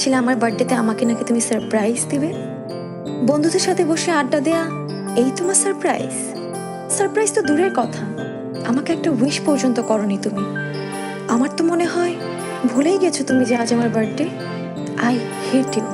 বলেছিলে আমার বার্থডেতে আমাকে নাকি তুমি সারপ্রাইজ দিবে। বন্ধুদের সাথে বসে আড্ডা দেয়া এই তোমার সারপ্রাইজ? সারপ্রাইজ তো দূরের কথা, আমাকে একটা উইশ পর্যন্ত করনি তুমি। আমার তো মনে হয় ভুলেই গেছো তুমি যে আজ আমার বার্থডে। I hate you.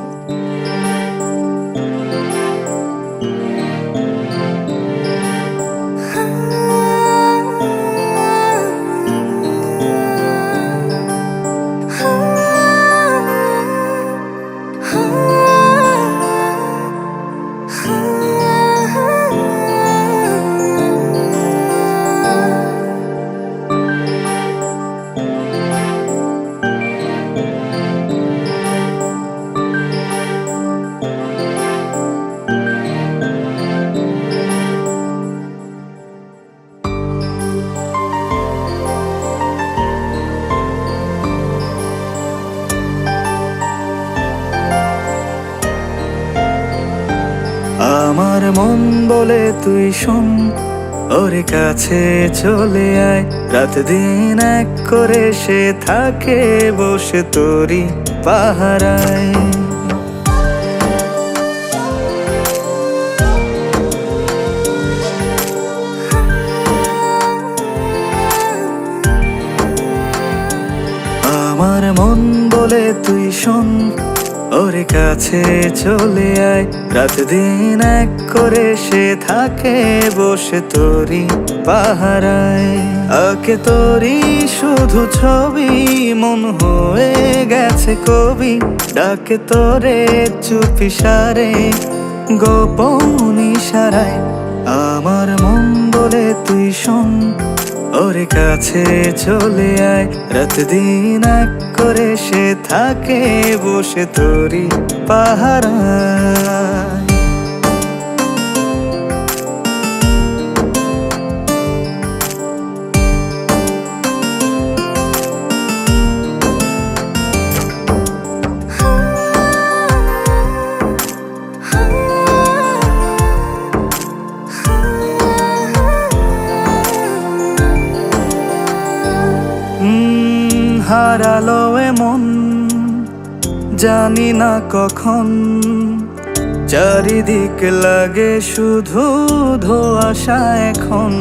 আমার মন বলে তুই শোন, ওর কাছে চলে আয়। রাত দিন এক করে সে থাকে বসে তোরি পাহারায়। আমার মন বলে তুই শোন, ওর কাছে চলে আয়। রাত দিন এক করে সে থাকে বসে তোরি পাহারায়। আঁকে তোরি শুধু ছবি, মন হয়ে গেছে কবি। ডাকে তোরে চুপি সারে, গোপন ইশারায়। আমার মন বলে তুই শোন, ওর কাছে চলে আয়। রাত দিন এক করে সে থাকে বসে তোরি পাহারায়। হারালো এমন জানি না কখন, চারিদিক লাগে শুধু ধোঁয়াশা এখন।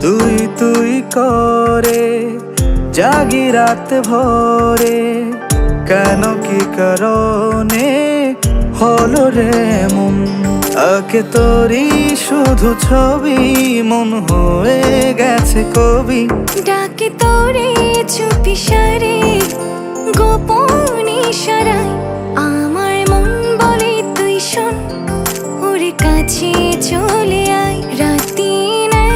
তুই তুই করে জাগি রাত ভরে, কেন কি কারণে হলো রে মন। আঁকে তোরি শুধু ছবি, মন হয়ে গেছে কবি। ডাকে তোরে চুপি সারে, গোপন ইশারায়। আমার মন বলে তুই শোন, ওর কাছে চলে আয়। রাতি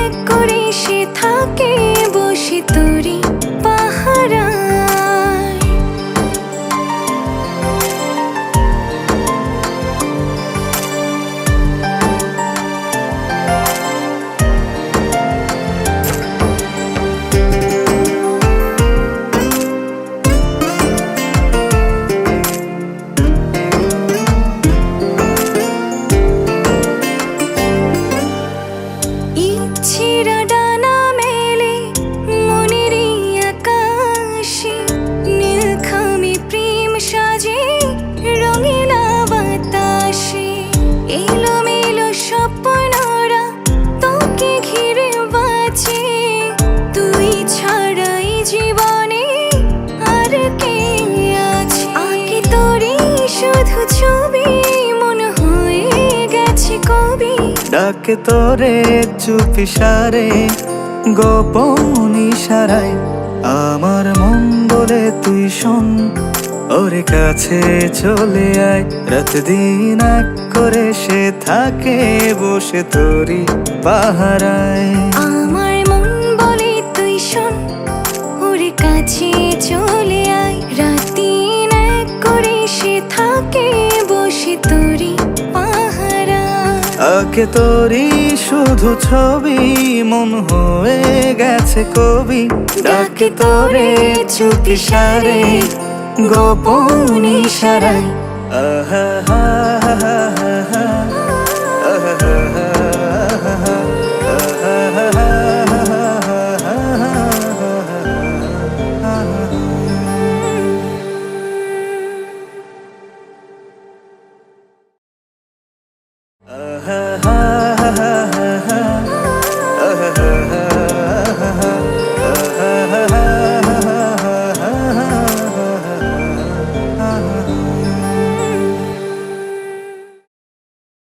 এক করে সে থাকে বসে তোরি পাহারায়। ইচ্ছেরা ডানা মেলে মনেরই আকাশে, নীলখামে প্রেম সাজে রঙিলা বাতাসে। এলোমেলো স্বপ্নরা তোকে ঘিরে বাঁচে, তুই ছাড়াই জীবনে আর কে আছে। আঁকে তোরে শুধু ছবি, মন হয়ে গেছে কবি। ডাকে তোরে চুপি সারে, গোপন ইশারায়। আমার মন বলে তুই শোন, ওর কাছে চলে আয়। রাত দিন এক করে সে থাকে বসে তোরি পাহারায়। আমার মন বলে তুই শোন, ওর কাছে চলে আয়। রাতি এক করে সে থাকে বসে তোরি পাহারায়। আঁকে তোরি শুধু ছবি, মন হয়ে গেছে কবি। ডাকে তোরে চুপি সারে, গোপন ইশারায়। আহা হা হা হা হা।